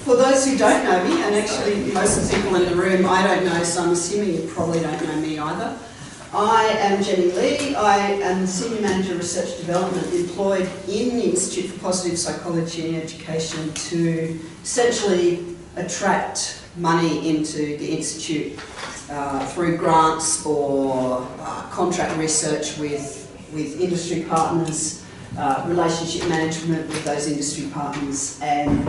For those who don't know me, and actually most of the people in the room I don't know, so I'm assuming you probably don't know me either. I am Jenny Lee. I am the Senior Manager of Research Development employed in the Institute for Positive Psychology and Education to essentially attract money into the Institute through grants or contract research with industry partners, relationship management with those industry partners, and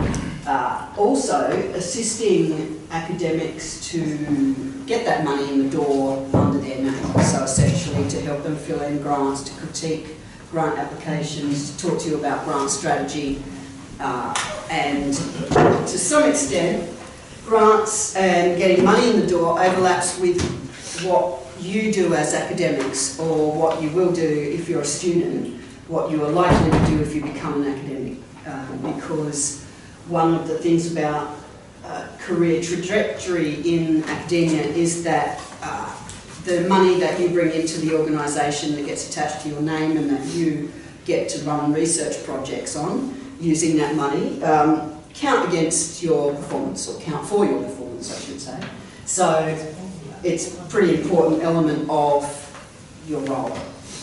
also assisting academics to get that money in the door under their name. So essentially to help them fill in grants, to critique grant applications, to talk to you about grant strategy, and to some extent grants and getting money in the door overlaps with what you do as academics, or what you will do if you're a student, what you are likely to do if you become an academic. Because one of the things about career trajectory in academia is that the money that you bring into the organisation that gets attached to your name and that you get to run research projects on using that money count against your performance, or count for your performance, I should say. So it's a pretty important element of your role.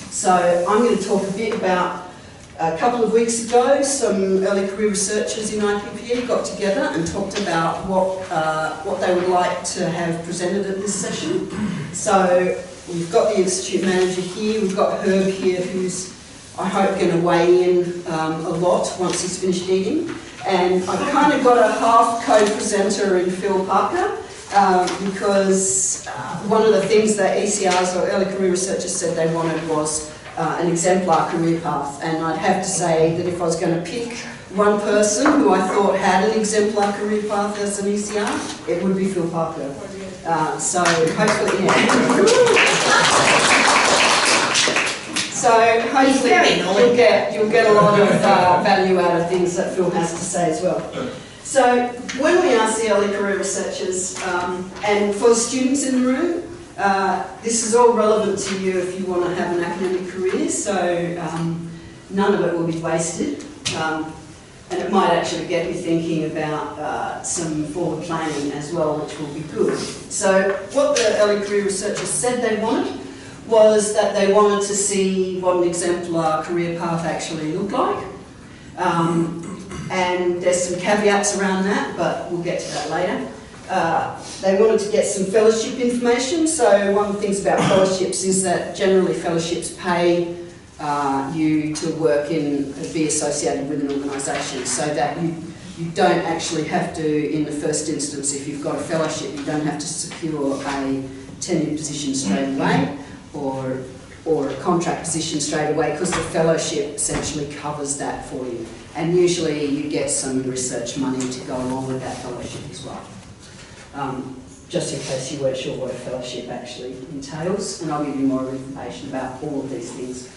So I'm going to talk a bit about, a couple of weeks ago, some early career researchers in IPPE got together and talked about what they would like to have presented at this session. So we've got the Institute Manager here, we've got Herb here, who's, I hope, going to weigh in a lot once he's finished eating. And I've kind of got a half co-presenter in Phil Parker, because one of the things that ECRs, or early career researchers, said they wanted was an exemplar career path. And I'd have to say that if I was going to pick one person who I thought had an exemplar career path as an ECR, it would be Phil Parker. So hopefully, So hopefully you'll get a lot of value out of things that Phil has to say as well. So when we ask the early career researchers, and for the students in the room, this is all relevant to you if you want to have an academic career, so none of it will be wasted. And it might actually get you thinking about some forward planning as well, which will be good. So what the early career researchers said they wanted was that they wanted to see what an exemplar career path actually looked like. And there's some caveats around that, but we'll get to that later. They wanted to get some fellowship information. So one of the things about fellowships is that generally fellowships pay you to work in, be associated with an organisation, so that you don't actually have to, in the first instance, if you've got a fellowship, you don't have to secure a tenured position straight away, or a contract position straight away, because the fellowship essentially covers that for you. And usually you get some research money to go along with that fellowship as well. Just in case you weren't sure what a fellowship actually entails, and I'll give you more information about all of these things.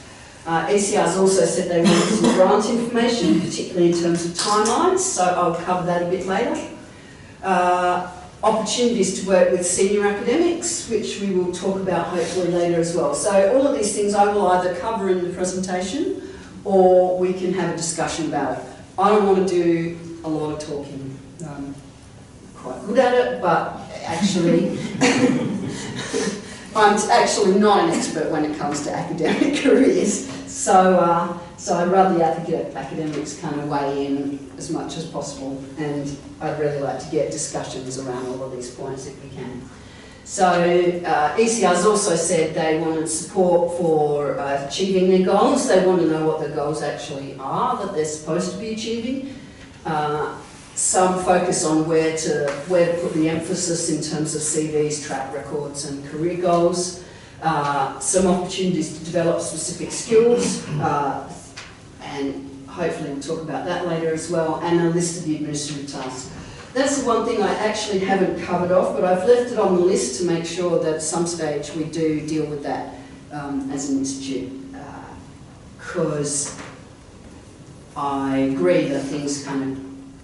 ECRs also said they wanted some grant information, particularly in terms of timelines, so I'll cover that a bit later. Opportunities to work with senior academics, which we will talk about hopefully later as well. So all of these things I will either cover in the presentation, or we can have a discussion about it. I don't want to do a lot of talking. I'm quite good at it, but actually I'm actually not an expert when it comes to academic careers. So I'd rather the academics kind of weigh in as much as possible, and I'd really like to get discussions around all of these points if we can. So ECRs also said they wanted support for achieving their goals. They want to know what the goals actually are that they're supposed to be achieving. Some focus on where to put the emphasis in terms of CVs, track records and career goals. Some opportunities to develop specific skills, and hopefully we'll talk about that later as well, and a list of the administrative tasks. That's the one thing I actually haven't covered off, but I've left it on the list to make sure that at some stage we do deal with that as an institute, because I agree that things kind of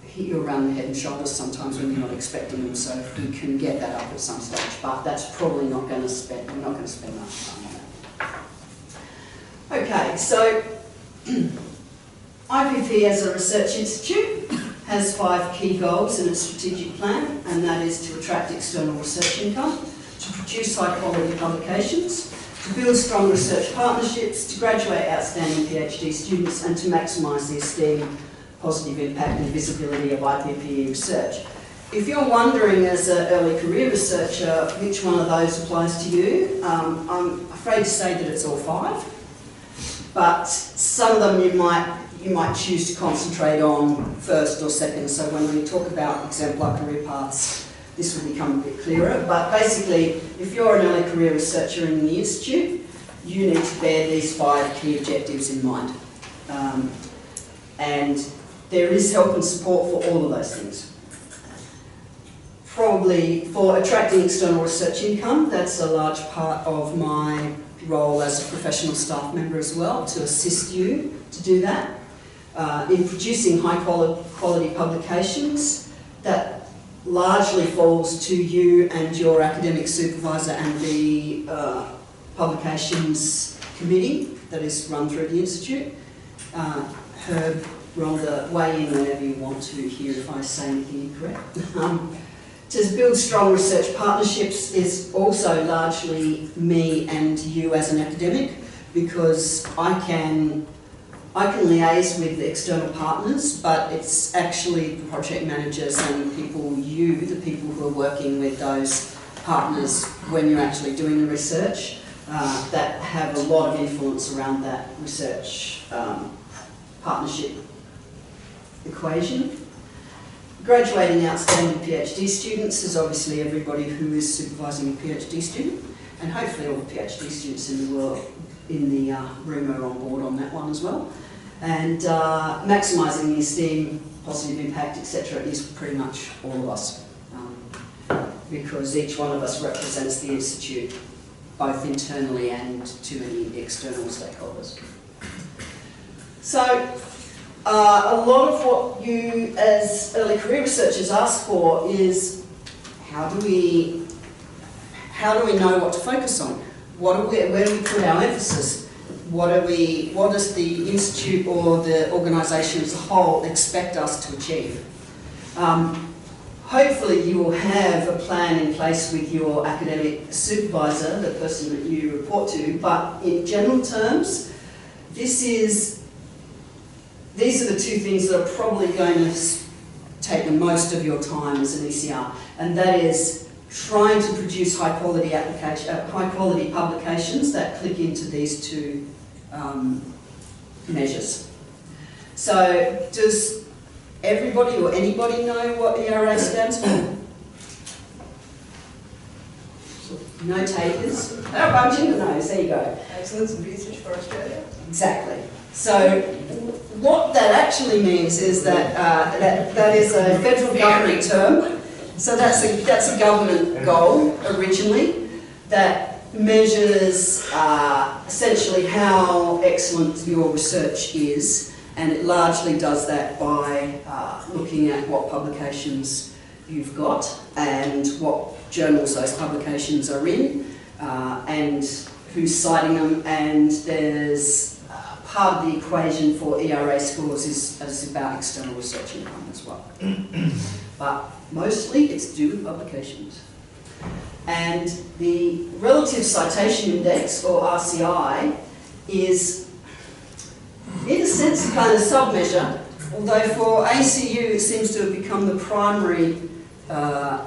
hit you around the head and shoulders sometimes when you're not expecting them, so if we can get that up at some stage, but that's probably not going to spend, we're not going to spend much time on that. Okay, so IPPE as a research institute, has 5 key goals in its strategic plan, and that is to attract external research income, to produce high quality publications, to build strong research partnerships, to graduate outstanding PhD students, and to maximise the esteem, positive impact and visibility of IPPE research. If you're wondering as an early career researcher which one of those applies to you, I'm afraid to say that it's all 5, but some of them you might choose to concentrate on first or second, so when we talk about exemplar career paths, this will become a bit clearer. But basically, if you're an early career researcher in the Institute, you need to bear these 5 key objectives in mind. And there is help and support for all of those things. Probably for attracting external research income, that's a large part of my role as a professional staff member as well, to assist you to do that. In producing high quality publications, that largely falls to you and your academic supervisor and the publications committee that is run through the Institute. Herb, Rhonda, weigh in whenever you want to here if I say anything incorrect. To build strong research partnerships is also largely me and you as an academic, because I can liaise with the external partners, but it's actually the project managers and the people who are working with those partners when you're actually doing the research, that have a lot of influence around that research partnership equation. Graduating outstanding PhD students is obviously everybody who is supervising a PhD student, and hopefully all the PhD students in the world, in the room are on board on that one as well. And maximising the esteem, positive impact, etc. is pretty much all of us, because each one of us represents the Institute, both internally and to any external stakeholders. So, a lot of what you as early career researchers ask for is how do we know what to focus on? Where do we put our emphasis? What does the Institute or the organisation as a whole expect us to achieve? Hopefully you will have a plan in place with your academic supervisor, the person that you report to, but in general terms, these are the 2 things that are probably going to take the most of your time as an ECR, and that is trying to produce high quality publications that click into these 2 measures. So does everybody or anybody know what ERA stands for? No takers? Oh, a bunch in the nose, there you go. Excellence in Research for Australia. Exactly. So what that actually means is that that is a federal government term. So that's a government goal originally that measures essentially how excellent your research is, and it largely does that by looking at what publications you've got and what journals those publications are in, and who's citing them, and there's part of the equation for ERA scores is about external research income as well. But mostly it's to do with publications. And the Relative Citation Index, or RCI, is in a sense a kind of sub-measure, although for ACU it seems to have become the primary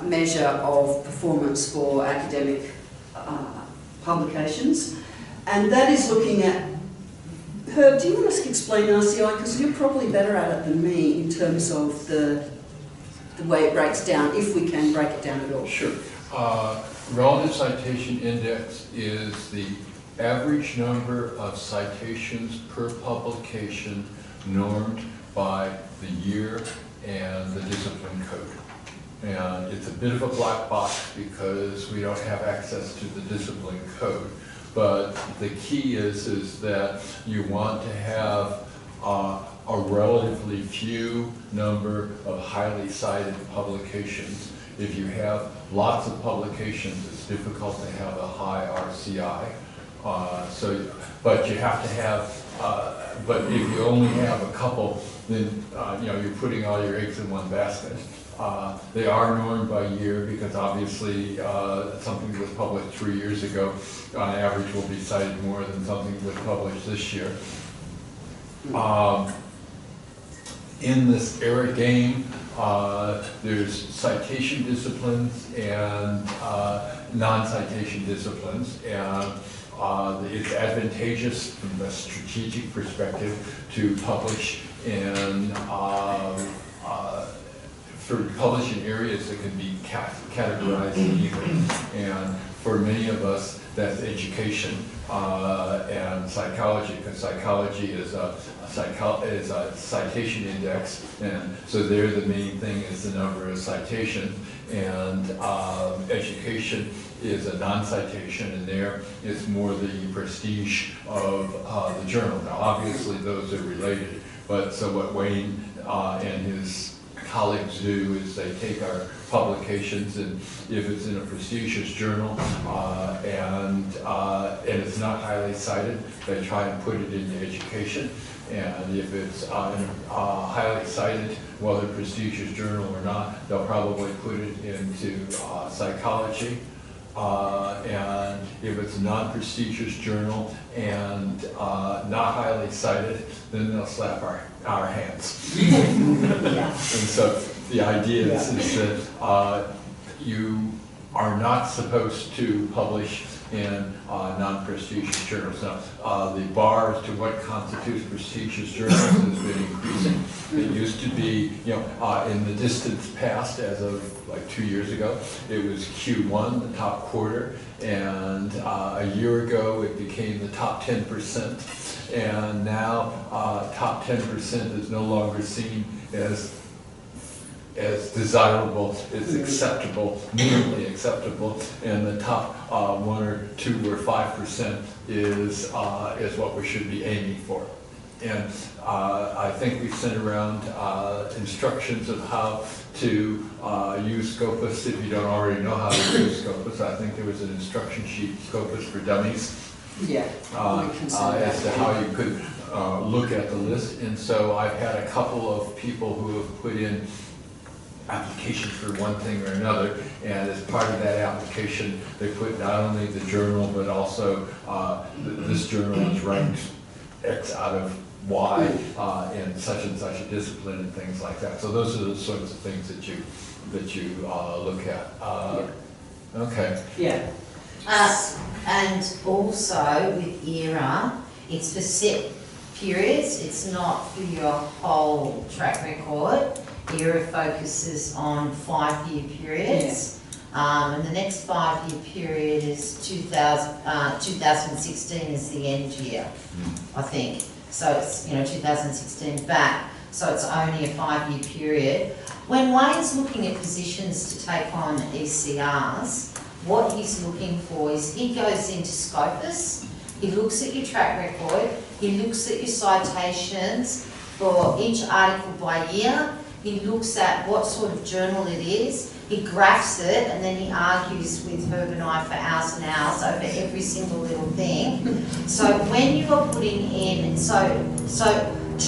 measure of performance for academic publications. And that is looking at, Herb, do you want us to explain RCI? Because you're probably better at it than me in terms of the way it breaks down, if we can break it down at all. Sure. Relative Citation Index is the average number of citations per publication normed by the year and the discipline code. And it's a bit of a black box because we don't have access to the discipline code. But the key is that you want to have a relatively few number of highly cited publications. If you have lots of publications, it's difficult to have a high RCI. But you have to have but if you only have a couple, then you're putting all your eggs in one basket. They are normed by year because obviously something that was published 3 years ago on average will be cited more than something that was published this year. In this era game, there's citation disciplines and non-citation disciplines, and it's advantageous from a strategic perspective to publish in areas that can be categorized in either. And for many of us, that's education and psychology, because psychology is a citation index, and so there the main thing is the number of citations, and education is a non-citation, and there is more the prestige of the journal. Now obviously those are related, but so what Wayne and his colleagues do is they take our publications, and if it's in a prestigious journal and it's not highly cited, they try and put it into education. And if it's highly cited, whether prestigious journal or not, they'll probably put it into psychology. And if it's a non-prestigious journal and not highly cited, then they'll slap our hands. And so the idea is that you are not supposed to publish in non-prestigious journals. Now, the bar as to what constitutes prestigious journals has been increasing. It used to be, in the distant past, as of like 2 years ago, it was Q1, the top quarter, and a year ago it became the top 10%, and now top 10% is no longer seen as desirable, it's acceptable, minimally acceptable, and the top 1 or 2 or 5% is what we should be aiming for. And I think we sent around instructions of how to use Scopus if you don't already know how to use Scopus. I think there was an instruction sheet, Scopus for Dummies, as to how you could look at the list. And so I've had a couple of people who have put in applications for one thing or another, and as part of that application they put not only the journal but also this journal is ranked X out of Y in such and such a discipline and things like that. So those are the sorts of things that you look at. Okay. Yeah. And also with ERA, it's for set periods. It's not for your whole track record. ERA focuses on 5-year periods, and the next 5-year period is 2016 is the end year, I think. So it's 2016 back. So it's only a 5-year period. When Wayne's looking at positions to take on ECRs, what he's looking for is he goes into Scopus, he looks at your track record, he looks at your citations for each article by year. He looks at what sort of journal it is, he graphs it, and then he argues with Herb and I for hours and hours over every single little thing. So when you are putting in, so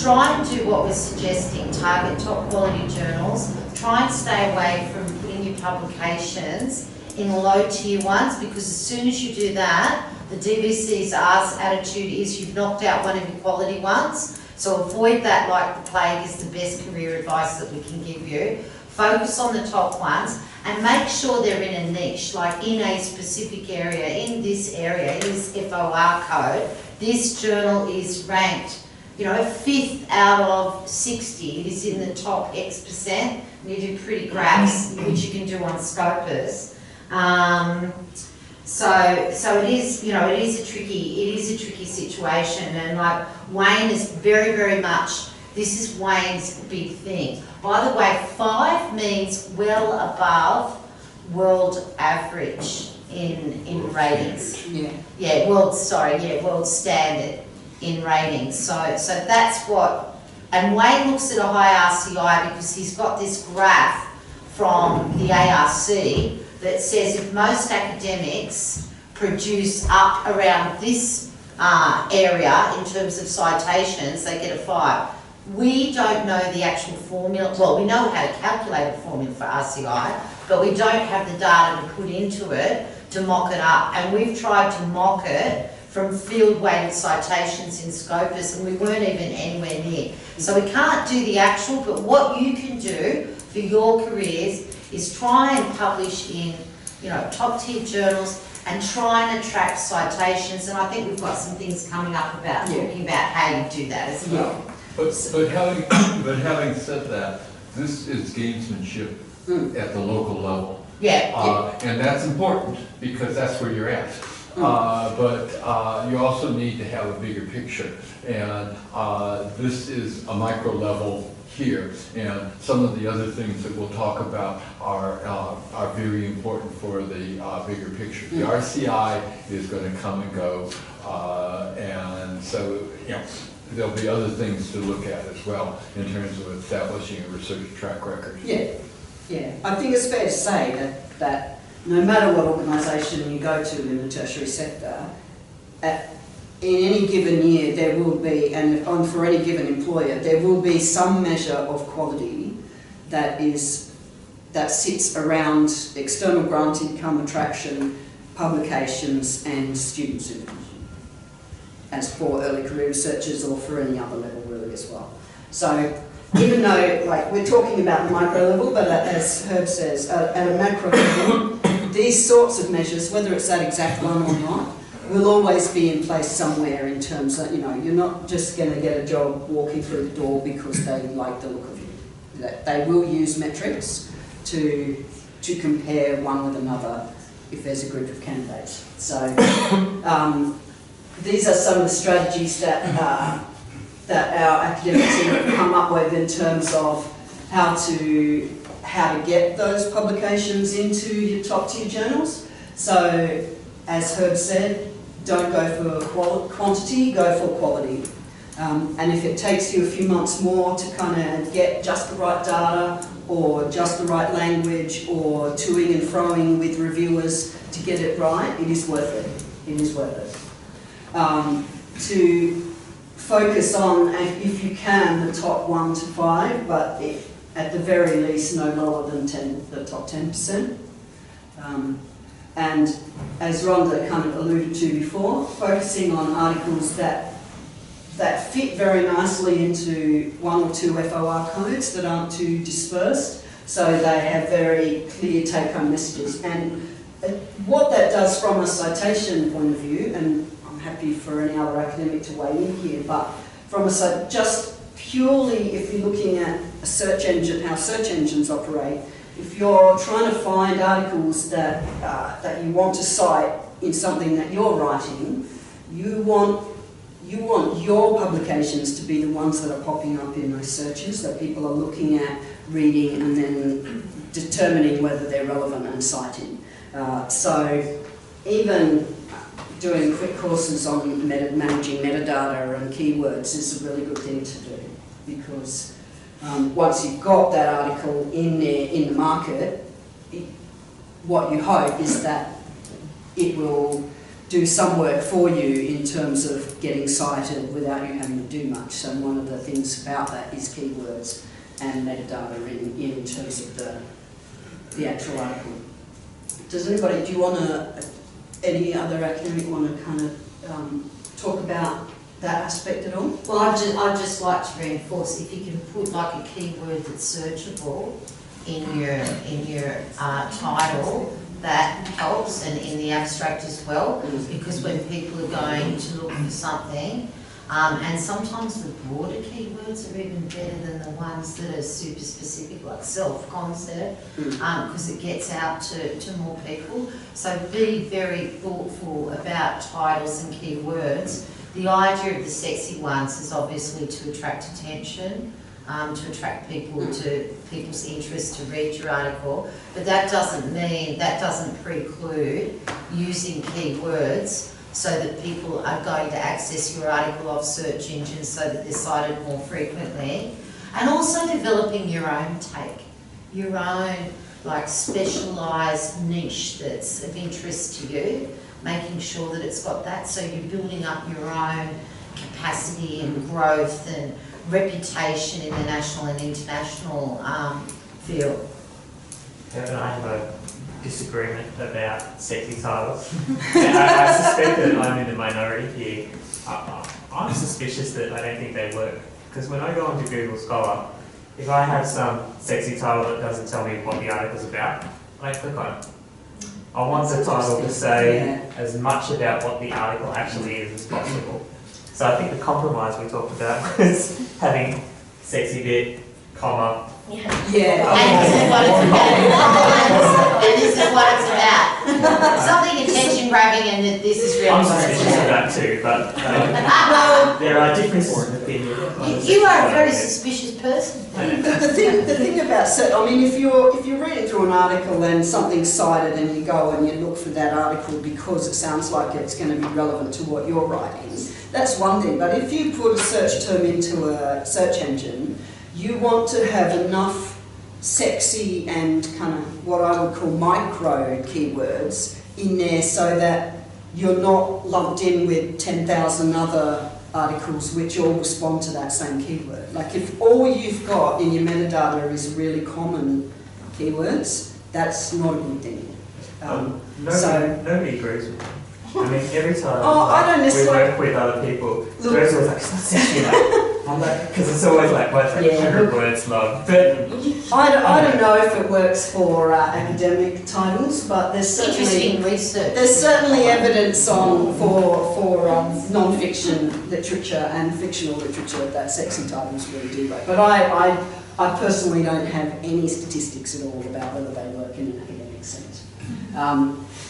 try and do what we're suggesting, target top quality journals, try and stay away from putting your publications in low tier ones, because as soon as you do that, the DVC's attitude is you've knocked out one of your quality ones. So avoid that like the plague is the best career advice that we can give you. Focus on the top ones and make sure they're in a niche, like in a specific area, in this area, in this FOR code. This journal is ranked, 5th out of 60. It is in the top X%. And you do pretty graphs, which you can do on Scopus. So it is, it is a tricky situation, and like Wayne is very, very much, this is Wayne's big thing. By the way, 5 means well above world average in ratings. World standard in ratings. So that's what, and Wayne looks at a high RCI because he's got this graph from the ARC that says if most academics produce up around this area in terms of citations, they get a 5. We don't know the actual formula. Well, we know how to calculate a formula for RCI, but we don't have the data to put into it to mock it up. And we've tried to mock it from field-weighted citations in Scopus, and we weren't even anywhere near. So we can't do the actual, but what you can do for your careers is try and publish in, you know, top-tier journals and try and attract citations. And I think we've got some things coming up about talking about how you do that as well. But having said that, this is gamesmanship at the local level. And that's important because that's where you're at. But you also need to have a bigger picture. And this is a micro level here. And some of the other things that we'll talk about are very important for the bigger picture. The RCI is going to come and go. And so, you know, there'll be other things to look at as well in terms of establishing a research track record. Yeah. I think it's fair to say that no matter what organisation you go to in the tertiary sector, in any given year there will be, and for any given employer, there will be some measure of quality that sits around external grant income attraction, publications and student supervision, as for early career researchers or for any other level really as well. So even though, like, we're talking about the micro level, but as Herb says, at a macro level, these sorts of measures, whether it's that exact one or not, will always be in place somewhere in terms of, you know, you're not just going to get a job walking through the door because they like the look of you. They will use metrics to compare one with another if there's a group of candidates. So these are some of the strategies that our academics have come up with in terms of how to get those publications into your top tier journals. So, as Herb said, don't go for quantity, go for quality. And if it takes you a few months more to kind of get just the right data or just the right language or toing and froing with reviewers to get it right, it is worth it. It is worth it. To focus on, if you can, the top 1 to 5, but at the very least no lower than the top 10%. And as Rhonda kind of alluded to before, focusing on articles that fit very nicely into 1 or 2 FOR codes that aren't too dispersed, so they have very clear take-home messages. And what that does from a citation point of view, and I'm happy for any other academic to weigh in here, but from just purely if you're looking at a search engine, how search engines operate, if you're trying to find articles that you want to cite in something that you're writing, you want your publications to be the ones that are popping up in those searches that people are looking at, reading, and then determining whether they're relevant and citing. So even doing quick courses on managing metadata and keywords is a really good thing to do, because once you've got that article in there in the market, what you hope is that it will do some work for you in terms of getting cited without you having to do much. So one of the things about that is keywords and metadata in terms of the actual article. Does anybody, do you want to, any other academic want to kind of talk about that aspect at all? Well, I'd just like to reinforce, if you can put like a keyword that's searchable in your title, that helps, and in the abstract as well, because when people are going to look for something, and sometimes the broader keywords are even better than the ones that are super specific, like self-concept, because it gets out to more people. So be very thoughtful about titles and keywords. The idea of the sexy ones is obviously to attract attention, to attract people to people's interest to read your article, but that doesn't preclude using keywords so that people are going to access your article off search engines so that they're cited more frequently, and also developing your own take, your own like specialised niche that's of interest to you. making sure that it's got that, so you're building up your own capacity and growth and reputation in the national and international field. Kevin, I have a disagreement about sexy titles. I suspect that I'm in the minority here. I'm suspicious that I don't think they work. Because when I go onto Google Scholar, if I have some sexy title that doesn't tell me what the article's about, I click on it. I want the title to say as much about what the article actually is as possible. So I think the compromise we talked about was having sexy bit, comma. Yeah. And this is what it's about. And this is what it's about. Something attention grabbing, and that this is really I'm what it's suspicious of about. that too, but there are differences in opinion. You are a very suspicious person. The thing about, I mean, if you're reading through an article and something's cited and you go and you look for that article because it sounds like it's going to be relevant to what you're writing, that's one thing. But if you put a search term into a search engine, you want to have enough sexy and kind of what I would call micro keywords in there so that you're not lumped in with 10,000 other articles which all respond to that same keyword. Like if all you've got in your metadata is really common keywords, that's not a good thing. Nobody agrees with me. I mean, every time I don't we necessarily work with other people, there's always like, it's not sexy enough. I'm like, because it's always like, what's like 100 words long. But I don't know if it works for academic titles, but there's Interesting research. evidence for non-fiction literature and fictional literature that sexy titles really do work. But I personally don't have any statistics at all about whether they work in an academic sense.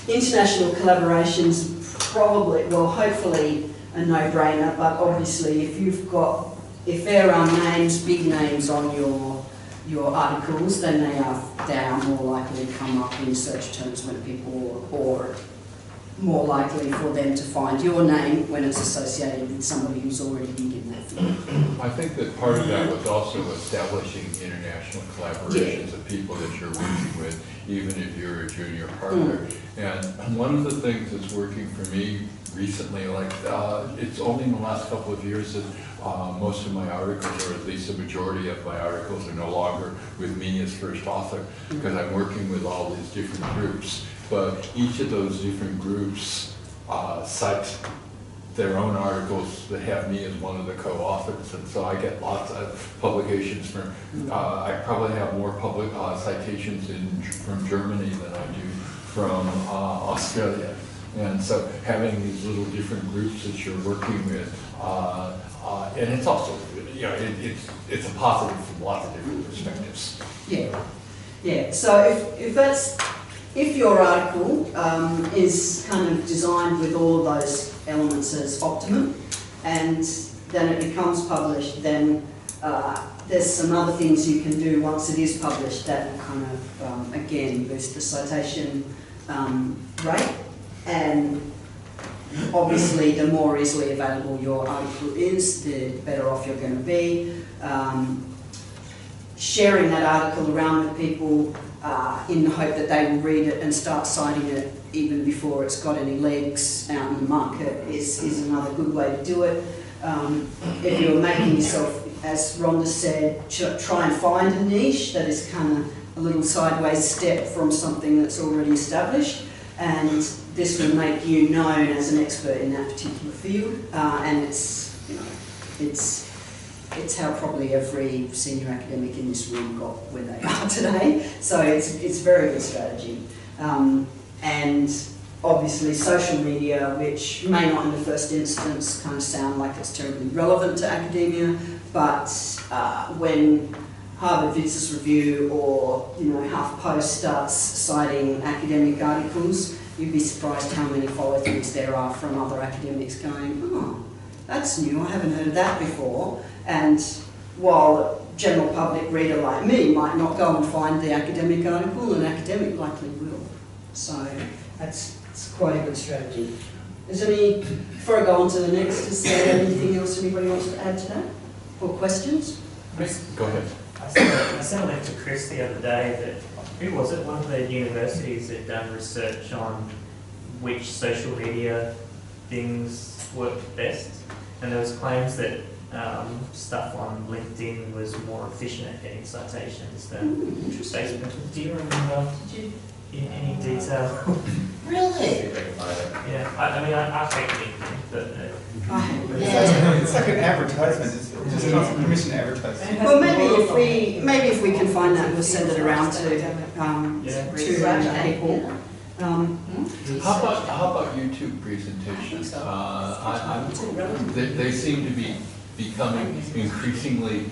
International collaborations probably, well, hopefully a no-brainer, but obviously if there are names, big names on your articles, then they are more likely to come up in search terms when people, or more likely for them to find your name when it's associated with somebody who's already big in that field. I think that part of that was also establishing international collaborations of people that you're working with, even if you're a junior partner. And one of the things that's working for me recently, like it's only in the last couple of years that most of my articles, or at least the majority of my articles, are no longer with me as first author, because I'm working with all these different groups. But each of those different groups cite their own articles that have me as one of the co-authors, and so I get lots of publications from, I probably have more public citations from Germany than I do from Australia. And so having these little different groups that you're working with, and it's also, you know, it's a positive from lots of different perspectives. Yeah. So if your article is kind of designed with all of those elements as optimum, and then it becomes published, then there's some other things you can do once it is published that will kind of, again, boost the citation rate. And obviously, the more easily available your article is, the better off you're going to be. Sharing that article around with people in the hope that they will read it and start citing it even before it's got any legs out in the market is another good way to do it. If you're making yourself, as Rhonda said, try and find a niche that is kind of a little sideways step from something that's already established, and this will make you known as an expert in that particular field, and it's how probably every senior academic in this room got where they are today. So it's very good strategy. And obviously social media, which may not in the first instance kind of sound like it's terribly relevant to academia, but when Harvard Business Review or HuffPost starts citing academic articles, you'd be surprised how many follow-throughs there are from other academics going, oh, that's new, I haven't heard of that before. And while a general public reader like me might not go and find the academic article, an academic likely will. So it's quite a good strategy. Before I go on to the next, is there anything else anybody wants to add to that? Or questions? Go ahead. I sent a link to Chris the other day that, who was it? One of the universities that done research on which social media things worked best, and there was claims that stuff on LinkedIn was more efficient at getting citations than Facebook. Do you remember? Did you in any detail? Really? Yeah, I mean, I hate LinkedIn, but Yeah. It's like an advertisement, it's just not permission advertising. Well, maybe if we can find that, we'll send it around to people. How about YouTube presentations? They seem to be becoming increasingly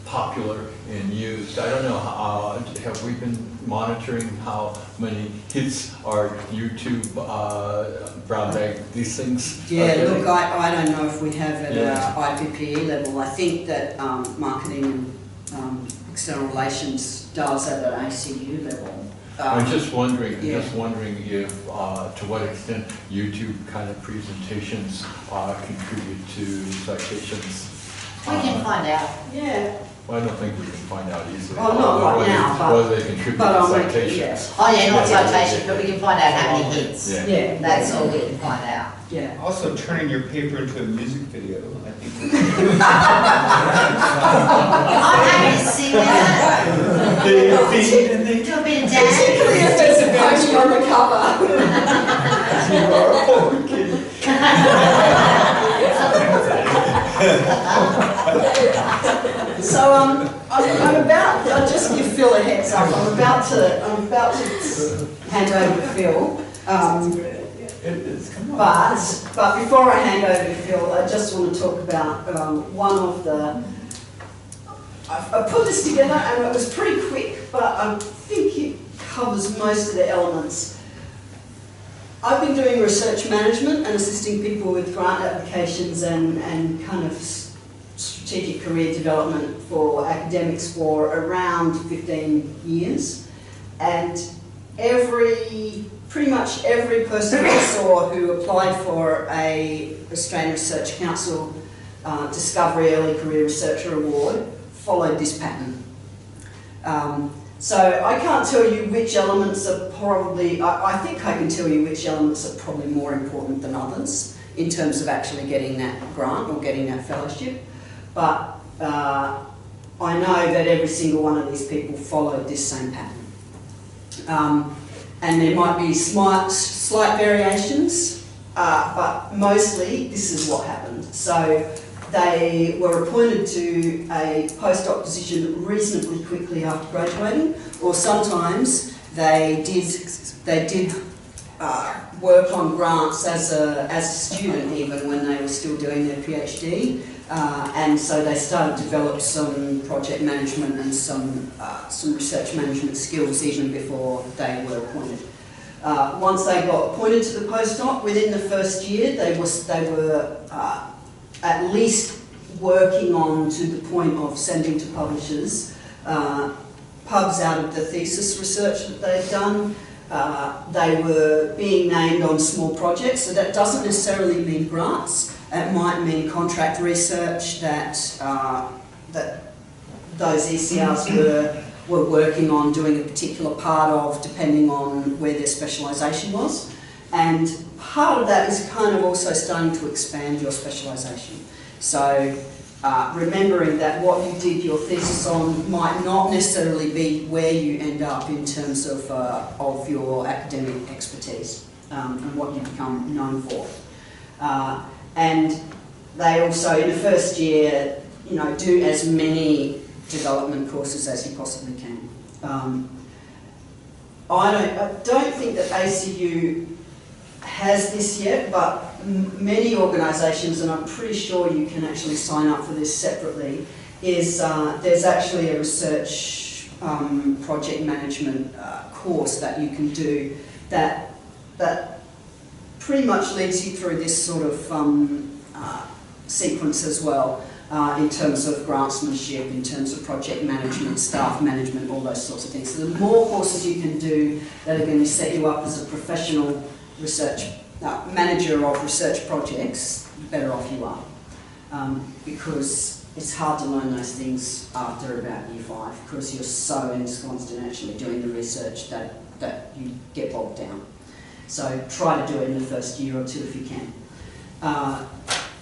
popular and used. I don't know, have we been monitoring how many hits our YouTube brown bag, these things? Yeah, look, I don't know if we have at IPPE level. I think that marketing and external relations does at an ACU level. I'm just wondering if, to what extent YouTube kind of presentations contribute to citations. We can find out. Yeah. Well, I don't think we can find out easily. Oh, not right now, but... Whether they contribute to citations. Oh yeah, not citation, but we can find out how many hits. Yeah. That's all we can find out. Yeah. Also, turning your paper into a music video, I think. I'm happy to see that. Do a bit of dance. Particularly if there's a poster on the cover. You are a forward kid. So I'm about. I'll just give Phil a heads up. I'm about to hand over to Phil. But before I hand over to Phil, I just want to talk about one of the. I put this together and it was pretty quick, but I think it covers most of the elements. I've been doing research management and assisting people with grant applications and kind of strategic career development for academics for around 15 years. And pretty much every person I saw who applied for a Australian Research Council Discovery Early Career Researcher Award followed this pattern. So I can't tell you which elements are probably, I think I can tell you which elements are probably more important than others in terms of actually getting that grant or getting that fellowship. But I know that every single one of these people followed this same pattern. And there might be slight variations, but mostly this is what happened. So they were appointed to a postdoc position reasonably quickly after graduating, or sometimes they did work on grants as a student even when they were still doing their PhD, and so they started to develop some project management and some research management skills even before they were appointed. Once they got appointed to the postdoc, within the first year they were at least working on to the point of sending to publishers pubs out of the thesis research that they'd done. They were being named on small projects, so that doesn't necessarily mean grants. It might mean contract research that those ECRs were working on doing a particular part of, depending on where their specialisation was. And part of that is kind of also starting to expand your specialisation. So remembering that what you did your thesis on might not necessarily be where you end up in terms of your academic expertise and what you become known for. And they also, in the first year, do as many development courses as you possibly can. I don't think that ACU has this yet, but many organisations, and I'm pretty sure you can actually sign up for this separately, is there's actually a research project management course that you can do that pretty much leads you through this sort of sequence as well, in terms of grantsmanship, in terms of project management, staff management, all those sorts of things. So the more courses you can do that are going to set you up as a professional research manager of research projects, the better off you are. Because it's hard to learn those things after about year 5, because you're so ensconced in actually doing the research that you get bogged down. So try to do it in the first year or two if you can.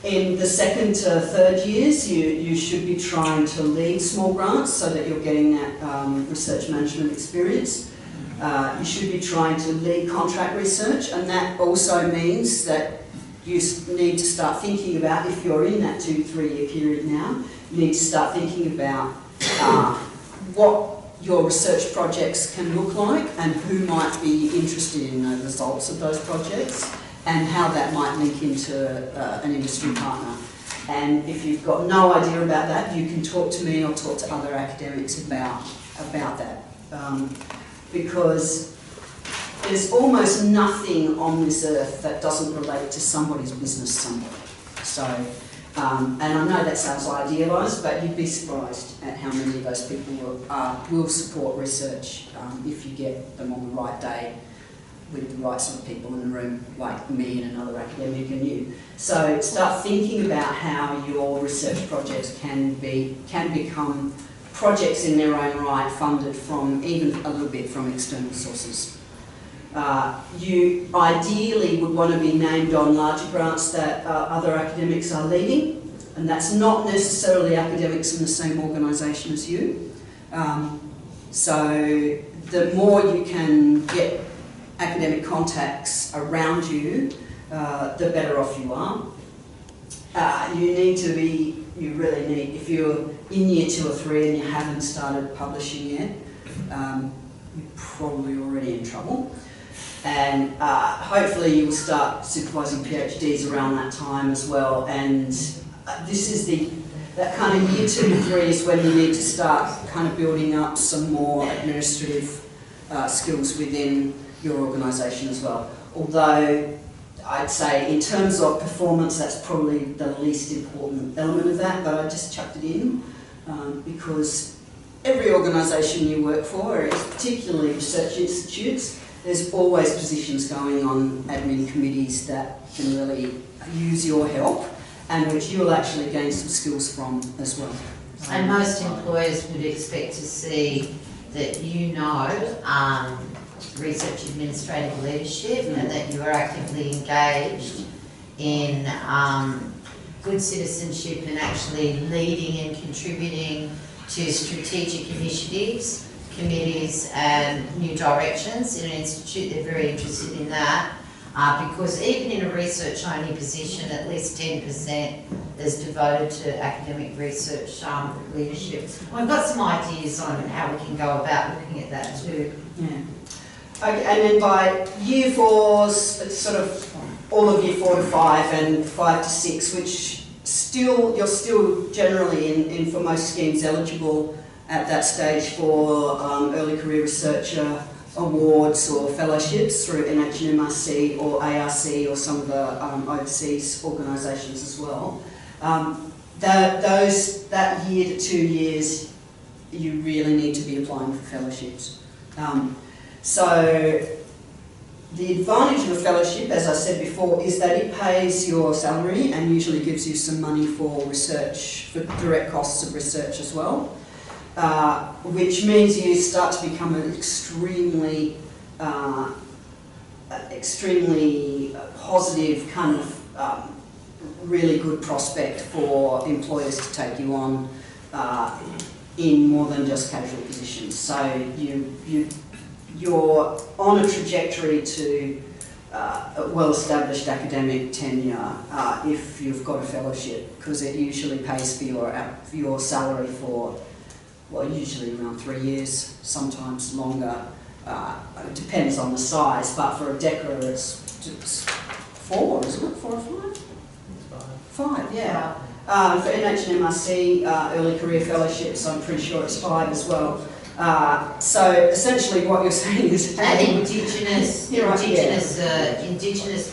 In the second to third years, you should be trying to lead small grants so that you're getting that research management experience. You should be trying to lead contract research, and that also means that you need to start thinking about, if you're in that 2-3 year period now, you need to start thinking about what your research projects can look like and who might be interested in the results of those projects and how that might link into an industry partner. And if you've got no idea about that, you can talk to me or talk to other academics about that. Because there's almost nothing on this earth that doesn't relate to somebody's business somewhere. So, and I know that sounds idealised, but you'd be surprised at how many of those people will support research if you get them on the right day with the right sort of people in the room, like me and another academic and you. So start thinking about how your research projects can become projects in their own right, funded from even a little bit from external sources. You ideally would want to be named on larger grants that other academics are leading, and that's not necessarily academics in the same organisation as you. So the more you can get academic contacts around you, the better off you are. You really need, if you're in year 2 or 3 and you haven't started publishing yet, you're probably already in trouble. And hopefully you'll start supervising PhDs around that time as well. And this is that kind of year 2 to 3 is when you need to start kind of building up some more administrative skills within your organisation as well. Although I'd say in terms of performance, that's probably the least important element of that, but I just chucked it in because every organisation you work for, particularly research institutes, there's always positions going on admin committees that can really use your help and which you'll actually gain some skills from as well. And most employers would expect to see that you know research administrative leadership and that you are actively engaged in good citizenship and actually leading and contributing to strategic initiatives, committees and new directions in an institute. They're very interested in that because even in a research only position, at least 10% is devoted to academic research leadership. We've got some ideas on how we can go about looking at that too. Yeah. Okay, and then by year 4s, it's sort of all of year 4 to 5 and 5 to 6, which you're still generally in for most schemes eligible at that stage for early career researcher awards or fellowships through NHMRC or ARC or some of the overseas organisations as well. That year to 2 years, you really need to be applying for fellowships. So the advantage of a fellowship, as I said before, is that it pays your salary and usually gives you some money for research, for direct costs of research as well, which means you start to become an extremely positive kind of really good prospect for employers to take you on in more than just casual positions. So you're on a trajectory to a well-established academic tenure if you've got a fellowship, because it usually pays for your salary for, well, usually around 3 years, sometimes longer. It depends on the size, but for a DECRA it's 4, isn't it? 4 or 5? 5, yeah. For NHMRC early career fellowships, I'm pretty sure it's 5 as well. So essentially what you're saying is... And Indigenous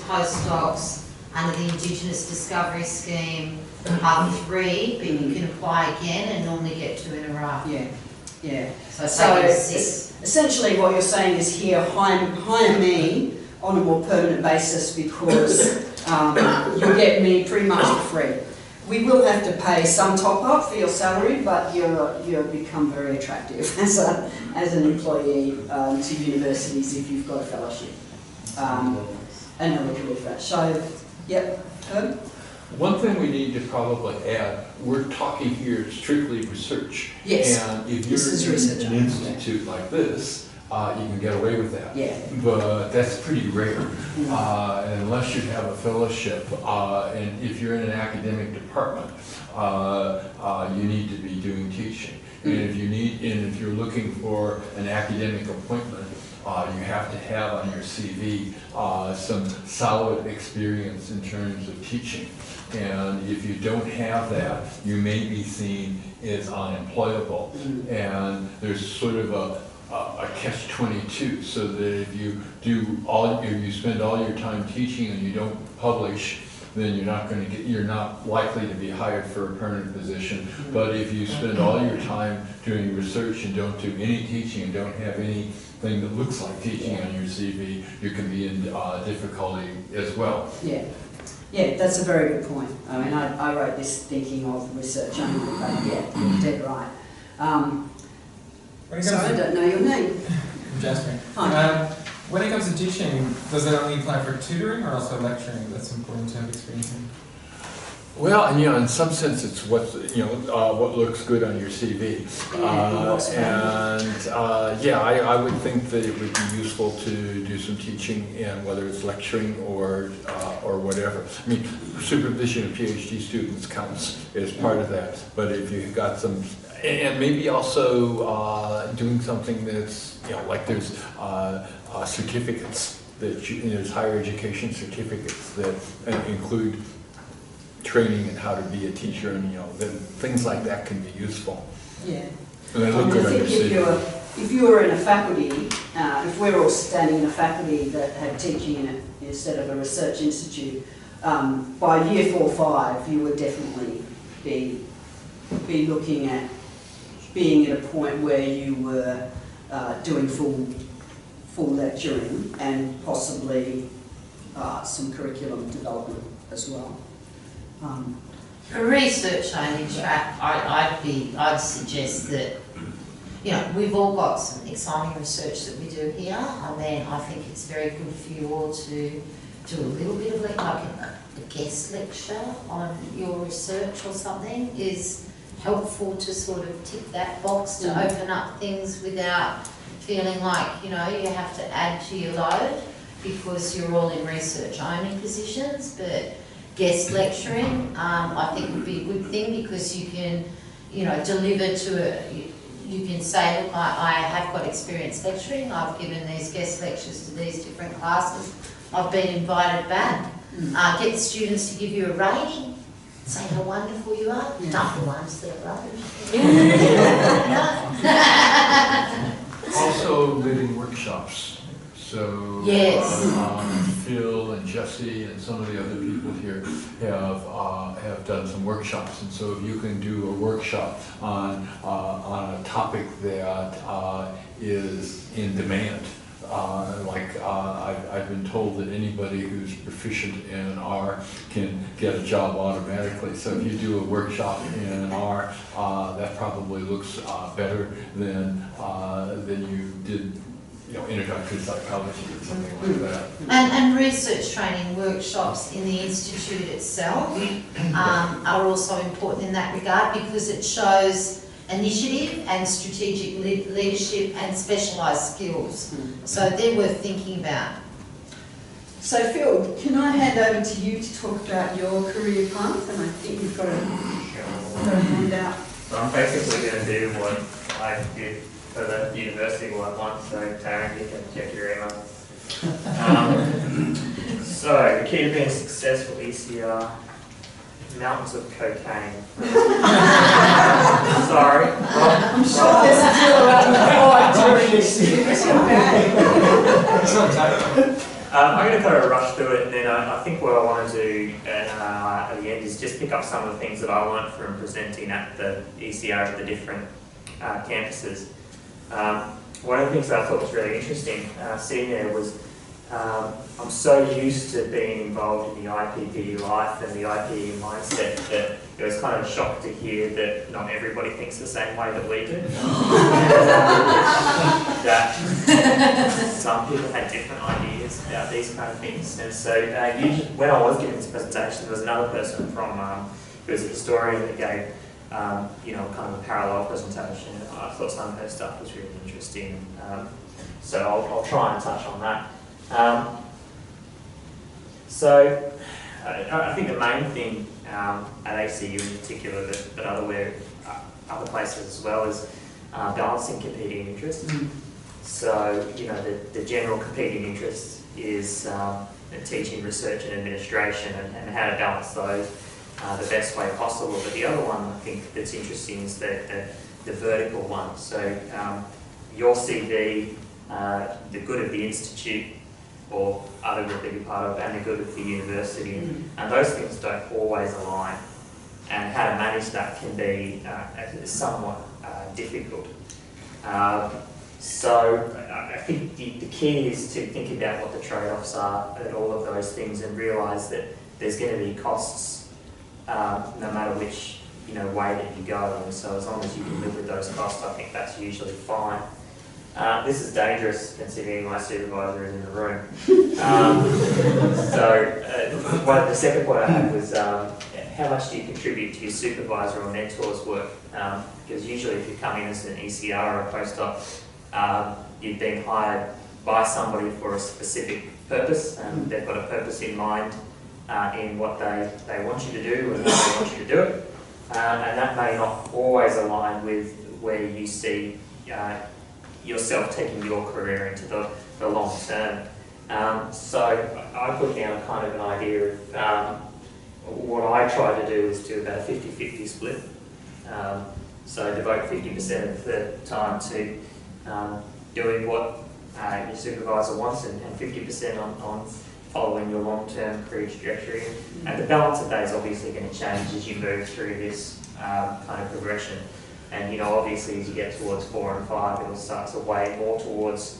postdocs under the Indigenous Discovery Scheme are 3, but you can apply again and normally get 2 in a row. Yeah, yeah. So 6. Essentially what you're saying is here, hire me on a more permanent basis because you'll get me pretty much for free. We will have to pay some top up for your salary, but you become very attractive as an employee to universities if you've got a fellowship. and early career fat. So, yep, Herb? One thing we need to probably add, we're talking here strictly research. Yes, And if this is you're research, in an institute like this, you can get away with that. Yeah. But that's pretty rare, unless you have a fellowship. And if you're in an academic department, you need to be doing teaching. And if you're looking for an academic appointment, you have to have on your CV some solid experience in terms of teaching. And if you don't have that, you may be seen as unemployable. And there's sort of a catch-22, so that if you you spend all your time teaching and you don't publish, then you're not likely to be hired for a permanent position. But if you spend all your time doing research and don't do any teaching and don't have anything that looks like teaching on your CV, you can be in difficulty as well. Yeah. Yeah, that's a very good point. I mean, I wrote this thinking of research only, but yeah, you're dead right. Sorry, I don't know your name. Jasmine. Hi. When it comes to teaching, does it only apply for tutoring or also lecturing? That's important to have experience in. Well, and in some sense, it's what looks good on your CV. I would think that it would be useful to do some teaching, and whether it's lecturing or whatever. I mean, supervision of PhD students counts as part of that. But if you've got some, and maybe also doing something that's like there's certificates that there's higher education certificates that include training in how to be a teacher, and then things like that can be useful. Yeah. And they look good on your CV. If you were in a faculty, if we're all standing in a faculty that had teaching in it instead of a research institute, by year 4 or 5, you would definitely be looking at being at a point where you were doing full lecturing and possibly some curriculum development as well. For research only track, I'd suggest that, we've all got some exciting research that we do here. I mean, I think it's very good for you all to do a little bit of like a guest lecture on your research or something is helpful to sort of tick that box to open up things without feeling like, you have to add to your load because you're all in research only positions. But guest lecturing, I think would be a good thing because you can, deliver you can say, look, I have got experience lecturing, I've given these guest lectures to these different classes, I've been invited back. Get the students to give you a rating, say how wonderful you are, not the ones that are rubbish. Also leading workshops. So Phil and Jesse and some of the other people here have done some workshops, and so if you can do a workshop on a topic that is in demand, I've been told that anybody who's proficient in R can get a job automatically. So if you do a workshop in R, that probably looks better than you did. Introductory psychology or something like that. And research training workshops in the institute itself are also important in that regard because it shows initiative and strategic leadership and specialised skills. So they're worth thinking about. So Phil, can I hand over to you to talk about your career path? And I think you've got a hand out. So I'm basically going to do what I did for the university all at once, so Taryn, you can check your email. So, the key to being a successful ECR, mountains of cocaine. Sorry. I'm sure there's a drill around the floor during this. It's okay. I'm going to kind of rush through it, and then I think what I want to do at the end is just pick up some of the things that I learned from presenting at the ECR at the different campuses. One of the things that I thought was really interesting seeing there was I'm so used to being involved in the IPPE life and the IPPE mindset that it was kind of a shock to hear that not everybody thinks the same way that we do. some people had different ideas about these kind of things. And so usually when I was giving this presentation, there was another person from, who was a historian that gave, you know, kind of a parallel presentation. I thought some of her stuff was really interesting. So I'll try and touch on that. So I think the main thing at ACU in particular, but other places as well, is balancing competing interests. So, you know, the general competing interest is teaching, research and administration, and how to balance those the best way possible. But the other one I think that's interesting is the vertical one. So your CV, the good of the institute or other group that you're part of, and the good of the university, and those things don't always align. And how to manage that can be somewhat difficult. So I think the key is to think about what the trade-offs are at all of those things, and realise that there's going to be costs no matter which way that you go. And so as long as you can live with those costs, I think that's usually fine. This is dangerous considering my supervisor is in the room. The second point I had was how much do you contribute to your supervisor or mentor's work? Because usually if you come in as an ECR or a postdoc, you've been hired by somebody for a specific purpose, and they've got a purpose in mind in what they want you to do and how they want you to do it. And that may not always align with where you see yourself taking your career into the long term. So I put down kind of an idea of what I try to do is do about a 50-50 split. So devote 50% of the time to doing what your supervisor wants, and 50% on following your long-term career trajectory. And the balance of that is obviously going to change as you move through this kind of progression. And obviously as you get towards 4 and 5, it'll start to weigh more towards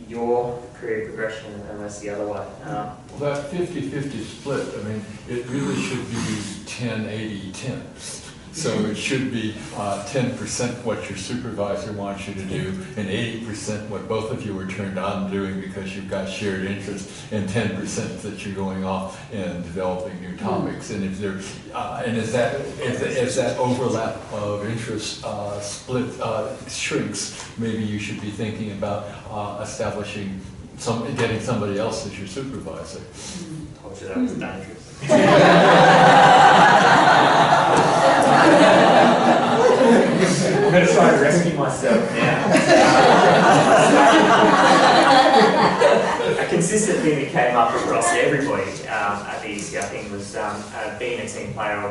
your career progression and less the other way. Well, that 50-50 split, I mean, it really should be 10-80-10. So it should be 10% what your supervisor wants you to do, and 80% what both of you are turned on doing because you've got shared interests, and 10% that you're going off and developing new topics. And if there, and as that overlap of interest split shrinks, maybe you should be thinking about establishing getting somebody else as your supervisor. Told you that was dangerous. I'm going to try and rescue myself now. A consistent thing that came up across everybody at the ECR thing was being a team player or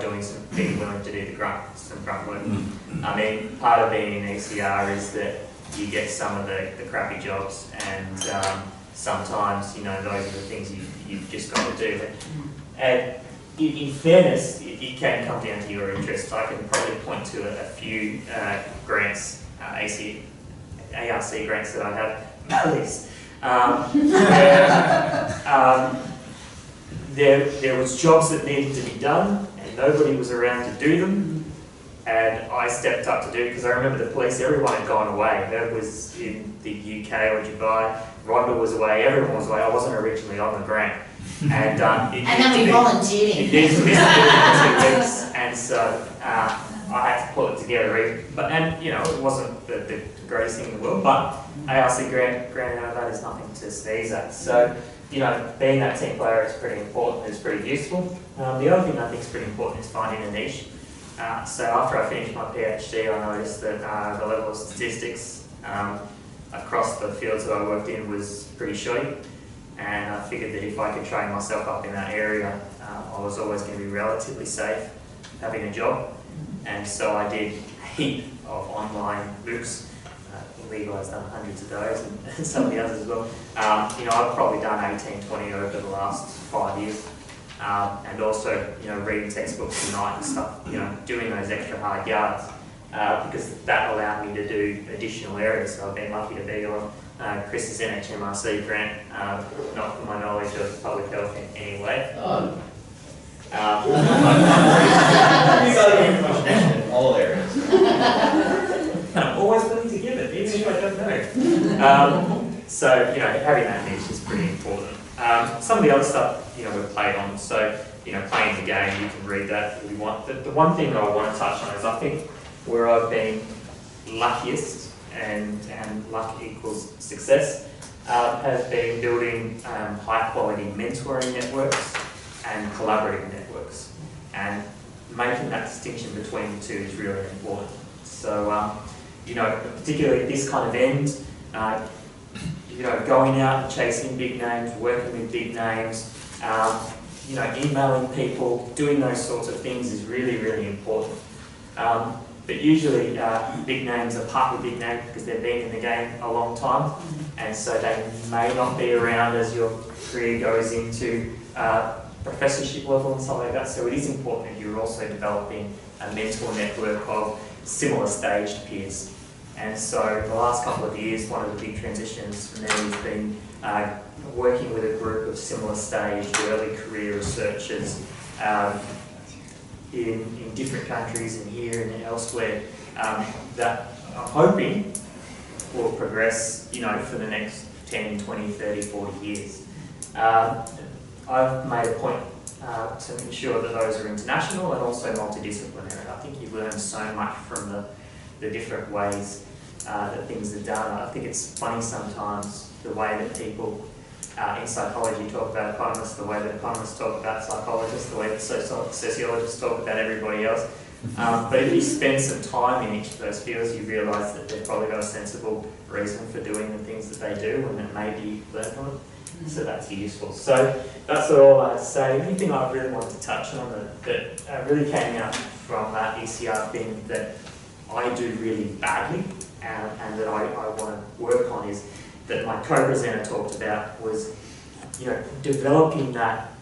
being willing to do some grunt work. I mean, part of being an ECR is that you get some of the crappy jobs, and sometimes those are the things you've just got to do. And in fairness, it can come down to your interests. I can probably point to a few grants, ARC grants that I have, at least. There was jobs that needed to be done, and nobody was around to do them. And I stepped up to do it, because I remember the police, everyone had gone away. Herb was in the UK or Dubai, Rhonda was away, everyone was away. I wasn't originally on the grant. And then we volunteered him. It needs to be in 2 weeks, and so I had to pull it together. It wasn't the greatest thing in the world, but ARC grant out of that is nothing to sneeze at. So, being that team player is pretty important, it's pretty useful. The other thing I think is pretty important is finding a niche. So after I finished my PhD, I noticed that the level of statistics across the fields that I worked in was pretty shoddy. And I figured that if I could train myself up in that area, I was always going to be relatively safe having a job. And so I did a heap of online books. Levi's done hundreds of those, and some of the others as well. I've probably done 18, 20 over the last 5 years. And also, reading textbooks at night and stuff, doing those extra hard yards, because that allowed me to do additional areas. So I've been lucky to be on Chris's NHMRC grant, not from my knowledge of public health in any way. In all areas. And I'm always willing to give it, even if I I don't know. So, you know, having that niche is pretty important. Some of the other stuff, you know, we've played on. So, you know, playing the game, you can read that if you want. The one thing that I want to touch on is I think where I've been luckiest, and luck equals success, has been building high quality mentoring networks and collaborative networks. And making that distinction between the two is really important. So, you know, particularly at this kind of end, you know, going out and chasing big names, working with big names, you know, emailing people, doing those sorts of things is really, really important. But usually big names are partly big names because they've been in the game a long time, and so they may not be around as your career goes into professorship level and stuff like that. So it is important that you're also developing a mentor network of similar staged peers. And so the last couple of years, one of the big transitions for me has been working with a group of similar staged early career researchers in different countries and here and elsewhere that I'm hoping will progress, you know, for the next 10, 20, 30, 40 years. I've made a point to ensure that those are international and also multidisciplinary. I think you learn so much from the different ways that things are done. I think it's funny sometimes the way that people in psychology talk about economists, the way that economists talk about psychologists, the way that sociologists talk about everybody else. But if you spend some time in each of those fields, you realise that they've probably got a sensible reason for doing the things that they do, and that maybe you learn from it. So that's useful. So that's all I had to say. Anything I really wanted to touch on that really came out from that ECR thing that I do really badly and that I want to work on is that my co-presenter talked about was, you know, developing that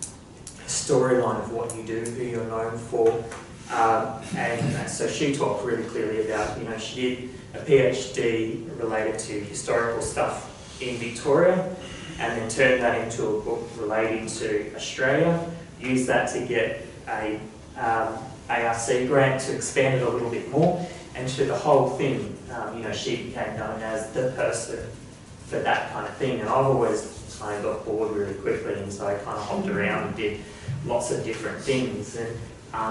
storyline of what you do, who you're known for. And so she talked really clearly about, you know, she did a PhD related to historical stuff in Victoria, and then turned that into a book relating to Australia, used that to get a ARC grant to expand it a little bit more, and to the whole thing, you know, she became known as the person for that kind of thing. And I've always kind of got bored really quickly, and so I kind of hopped around and did lots of different things, and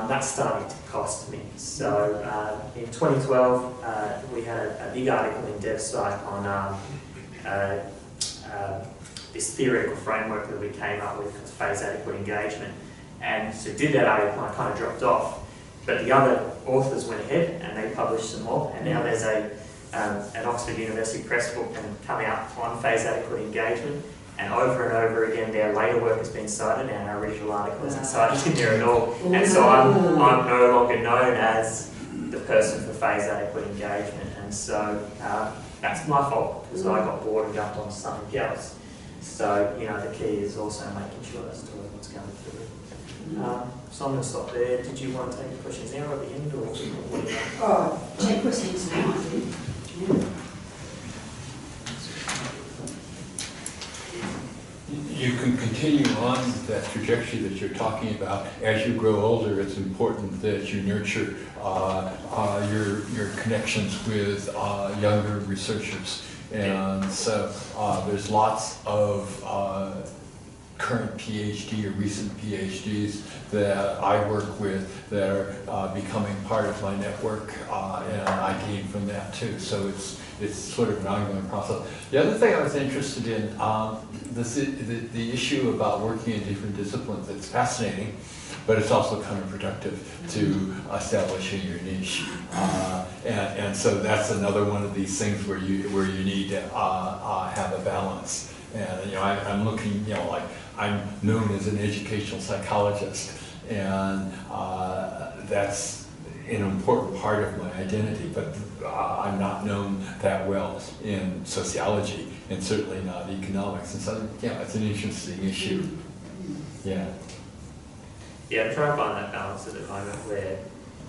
that started to cost me. So in 2012, we had a big article in DevSite on this theoretical framework that we came up with, phase adequate engagement. And so did that article, I kind of dropped off. But the other authors went ahead and they published some more. And now there's an Oxford University Press book and come out on phase adequate engagement. And over again, their later work has been cited, and our original article isn't cited in there at all. And so I'm no longer known as the person for phase adequate engagement. And so that's my fault, because I got bored and jumped on something else. So, you know, the key is also making sure that's still what's going through. So I'm going to stop there. Did you want to take any questions now or at the end? Or Oh, take questions now, I think. Yeah. You can continue on that trajectory that you're talking about. As you grow older, it's important that you nurture your connections with younger researchers. And so there's lots of current PhD or recent PhDs that I work with that are becoming part of my network, and I gain from that too. So it's sort of an ongoing process. The other thing I was interested in, the issue about working in different disciplines, it's fascinating, but it's also counterproductive to establishing your niche. And so that's another one of these things where you need to have a balance. And, you know, I'm looking, you know, like I'm known as an educational psychologist, and that's an important part of my identity, but I'm not known that well in sociology, and certainly not economics. And so, yeah, it's an interesting issue. Yeah. Yeah, I'm trying to find that balance at the moment where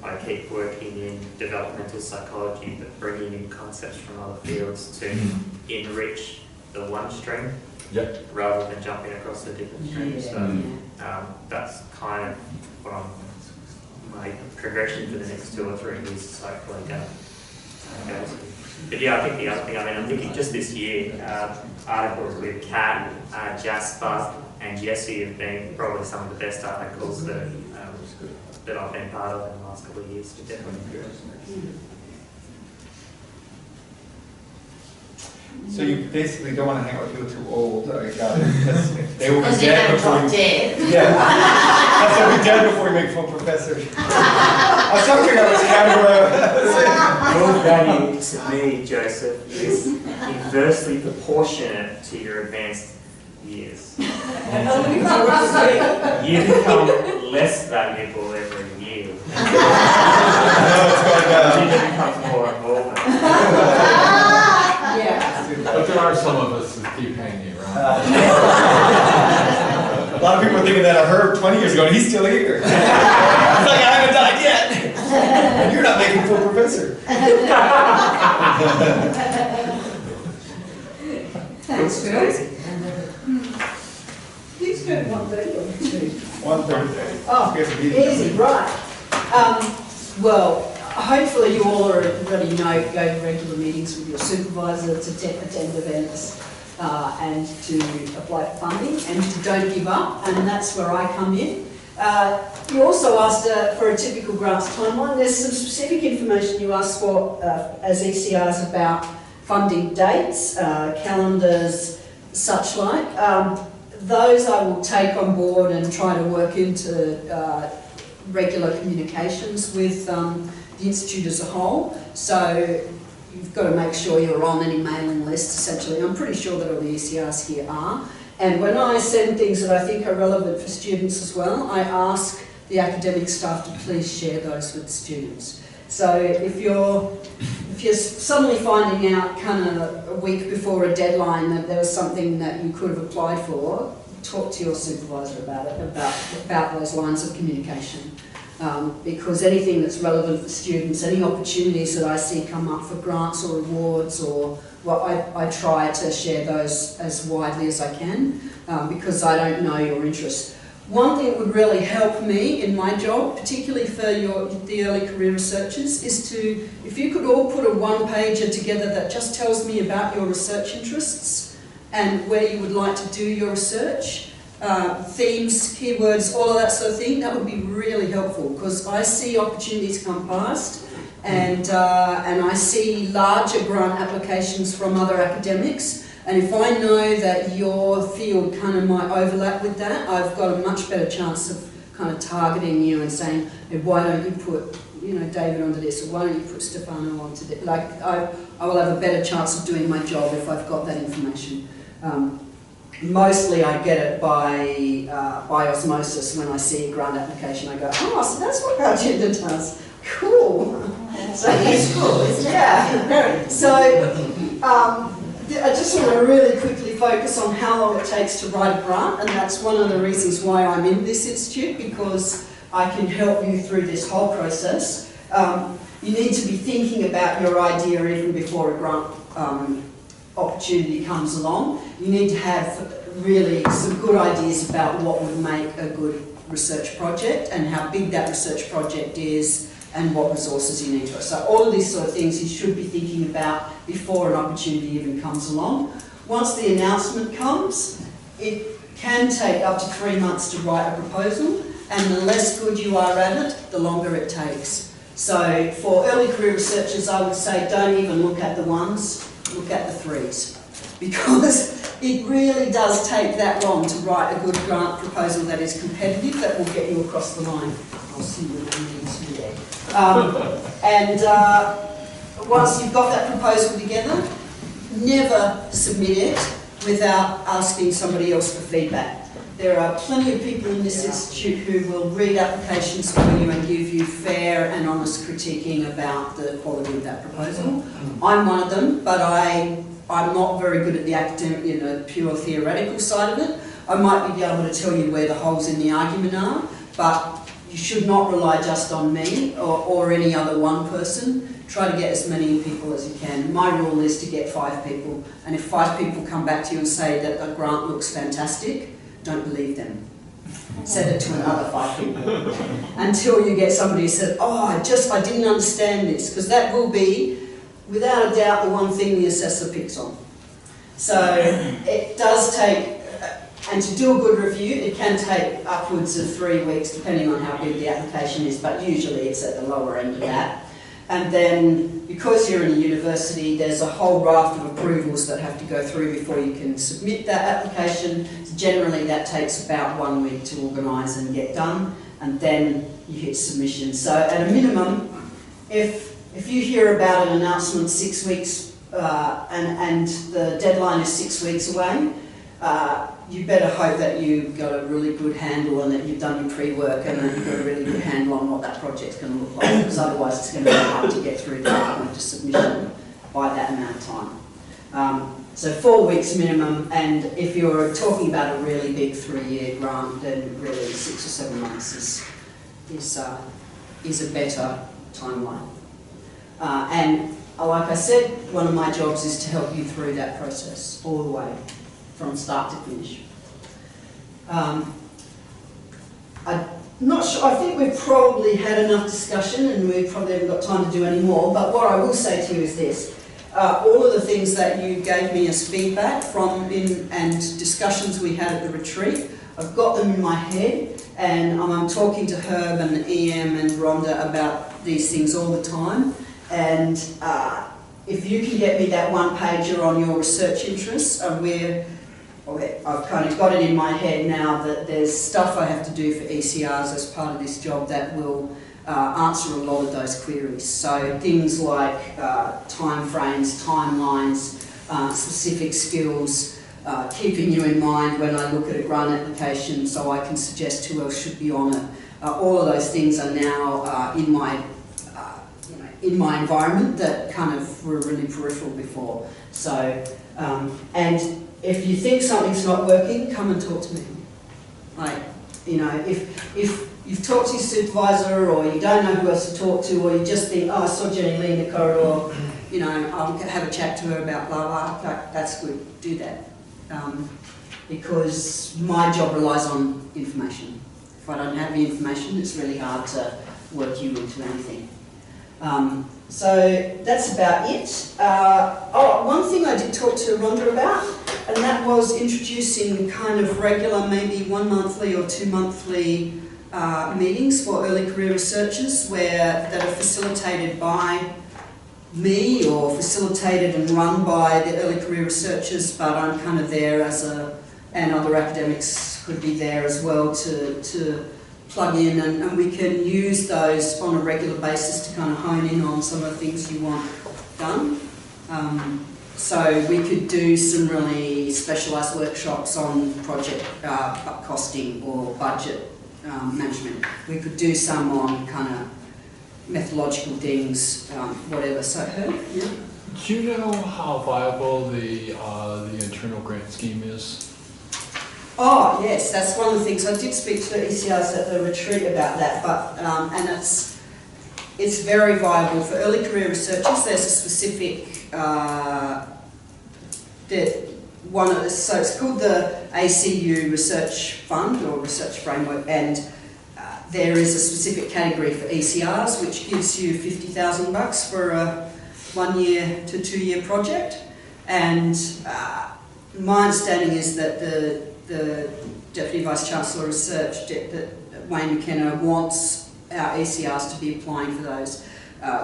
I keep working in developmental psychology, but bringing in concepts from other fields to enrich the one stream, Yep. rather than jumping across the different streams. So that's kind of what my progression for the next 2 or 3 years is hopefully going to go. But yeah, I think the other thing, I'm thinking just this year, articles with Kat, Jasper and Jesse have been probably some of the best articles that I've been part of in the last couple of years. Definitely. So you basically don't want to hang out with people too old, I got it, because they will be Because you're dead going to before drop you... dead. Yeah, that's what we did before we make full professors. I was talking about this camera. Your value to me, Joseph, is inversely proportionate to your advanced years. You become less valuable every year. You become more and more valuable. Yeah. But there are some of us that keep hanging around. A lot of people are thinking that of Herb 20 years ago, and he's still here. It's like, I haven't died yet. And you're not making full professor. Thanks, Phil. He's good, 1:30 or 2? 1:30. Oh, We have a meeting. easy, right. Well, hopefully you all already know, go to regular meetings with your supervisor to attend events and to apply for funding and to don't give up, and that's where I come in. You also asked for a typical grants timeline. There's some specific information you asked for as ECRs about funding dates, calendars, such like. Those I will take on board and try to work into regular communications with the Institute as a whole. So you've got to make sure you're on any mailing list, essentially. I'm pretty sure that all the ECRs here are. And when I send things that I think are relevant for students as well, I ask the academic staff to please share those with students. So if you're suddenly finding out kind of a week before a deadline that there was something that you could have applied for, talk to your supervisor about it, about those lines of communication. Because anything that's relevant for students, any opportunities that I see come up for grants or awards, or I try to share those as widely as I can, because I don't know your interests. One thing that would really help me in my job, particularly for the early career researchers, is to, if you could all put a one-pager together that just tells me about your research interests and where you would like to do your research, themes, keywords, all of that sort of thing, that would be really helpful, because I see opportunities come past and I see larger grant applications from other academics, and if I know that your field kind of might overlap with that, I've got a much better chance of kind of targeting you and saying, hey, why don't you put, David onto this, or why don't you put Stefano onto this? Like, I will have a better chance of doing my job if I've got that information. Mostly I get it by osmosis. When I see a grant application, I go, oh, so that's what our agenda does. Cool. So It's cool, isn't it? Yeah. So I just want to really quickly focus on how long it takes to write a grant, and that's one of the reasons why I'm in this institute, because I can help you through this whole process. You need to be thinking about your idea even before a grant opportunity comes along. You need to have really some good ideas about what would make a good research project and how big that research project is and what resources you need to. So all of these sort of things you should be thinking about before an opportunity even comes along. Once the announcement comes, it can take up to 3 months to write a proposal, and the less good you are at it, the longer it takes. So for early career researchers, I would say don't even look at the 1s, look at the 3s. Because it really does take that long to write a good grant proposal that is competitive, that will get you across the line. I'll see you today. Once you've got that proposal together, never submit it without asking somebody else for feedback. There are plenty of people in this institute who will read applications for you and give you fair and honest critiquing about the quality of that proposal. I'm one of them, but I'm not very good at the academic, pure theoretical side of it. I might be able to tell you where the holes in the argument are, but you should not rely just on me or any other one person. Try to get as many people as you can. My rule is to get 5 people, and if 5 people come back to you and say that a grant looks fantastic, don't believe them. Send it to another 5 people until you get somebody who said, oh, I didn't understand this, because that will be without a doubt the one thing the assessor picks on. So it does take, and to do a good review, it can take upwards of 3 weeks depending on how big the application is, but usually it's at the lower end of that. And then, because you're in a university, there's a whole raft of approvals that have to go through before you can submit that application. So generally that takes about 1 week to organise and get done, and then you hit submission. So at a minimum, if you hear about an announcement 6 weeks and the deadline is 6 weeks away, you better hope that you've got a really good handle and that you've done your pre-work and that you've got a really good handle on what that project's going to look like, because otherwise it's going to be hard to get through to that point of submission by that amount of time. So 4 weeks minimum, and if you're talking about a really big 3-year grant, then really 6 or 7 months is a better timeline. And like I said, one of my jobs is to help you through that process all the way, from start to finish. I'm not sure, I think we've probably had enough discussion and we probably haven't got time to do any more, but what I will say to you is this. All of the things that you gave me as feedback and discussions we had at the retreat, I've got them in my head, and I'm talking to Herb and EM and Rhonda about these things all the time. And if you can get me that one pager on your research interests, I've kind of got it in my head now that there's stuff I have to do for ECRs as part of this job that will answer a lot of those queries. So things like time frames, timelines, specific skills, keeping you in mind when I look at a grant application so I can suggest who else should be on it. All of those things are now in my environment that kind of were really peripheral before. So, and if you think something's not working, come and talk to me. Like, you know, if you've talked to your supervisor or you don't know who else to talk to, or you just think, oh, I saw Jenny Lee in the corridor, you know, I'll have a chat to her about blah, blah, that's good, do that. Because my job relies on information. If I don't have the information, it's really hard to work you into anything. So that's about it. One thing I did talk to Rhonda about, and that was introducing kind of regular, maybe 1 monthly or 2 monthly meetings for early career researchers that are facilitated by me or facilitated and run by the early career researchers, but I'm kind of there and other academics could be there as well to plug in, and we can use those on a regular basis to kind of hone in on some of the things you want done. So we could do some really specialised workshops on project costing or budget management. We could do some on kind of methodological things, whatever. So, yeah. Do you know how viable the internal grant scheme is? Oh yes, that's one of the things. I did speak to the ECRs at the retreat about that, but and it's very viable for early career researchers. There's a specific so it's called the ACU Research Fund or Research Framework, and there is a specific category for ECRs which gives you $50,000 for a 1 year to 2 year project. And my understanding is that the Deputy Vice Chancellor of Research, Wayne McKenna, wants our ECRs to be applying for those.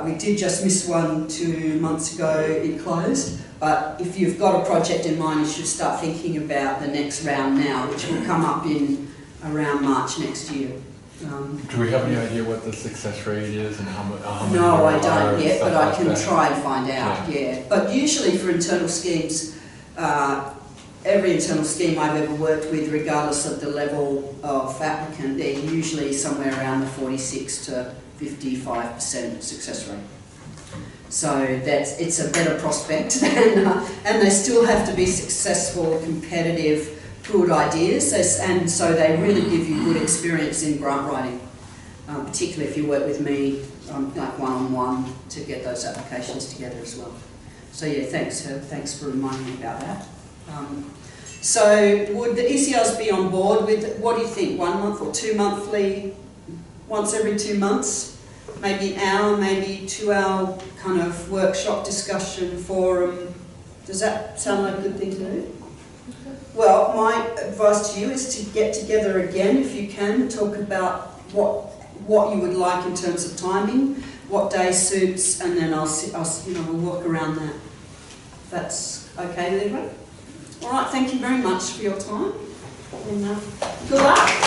We did just miss one 2 months ago, it closed, but if you've got a project in mind, you should start thinking about the next round now, which will come up in around March next year. Do we have any idea what the success rate is and how many? No, I don't yet, but I can like try and find out, yeah. But usually for internal schemes, every internal scheme I've ever worked with, regardless of the level of applicant, they're usually somewhere around the 46 to 55% success rate. So it's a better prospect, and they still have to be successful, competitive, good ideas, and so they really give you good experience in grant writing, particularly if you work with me like one-on-one to get those applications together as well. So yeah, thanks Herb, thanks for reminding me about that. So would the ECRs be on board with, what do you think, 1 month or 2 monthly, once every 2 months? maybe an hour, maybe 2 hour kind of workshop discussion forum. Does that sound like a good thing to do? Well, my advice to you is to get together again if you can, talk about what you would like in terms of timing, what day suits, and then we'll work around that. If that's okay with everyone? All right, thank you very much for your time, and good luck.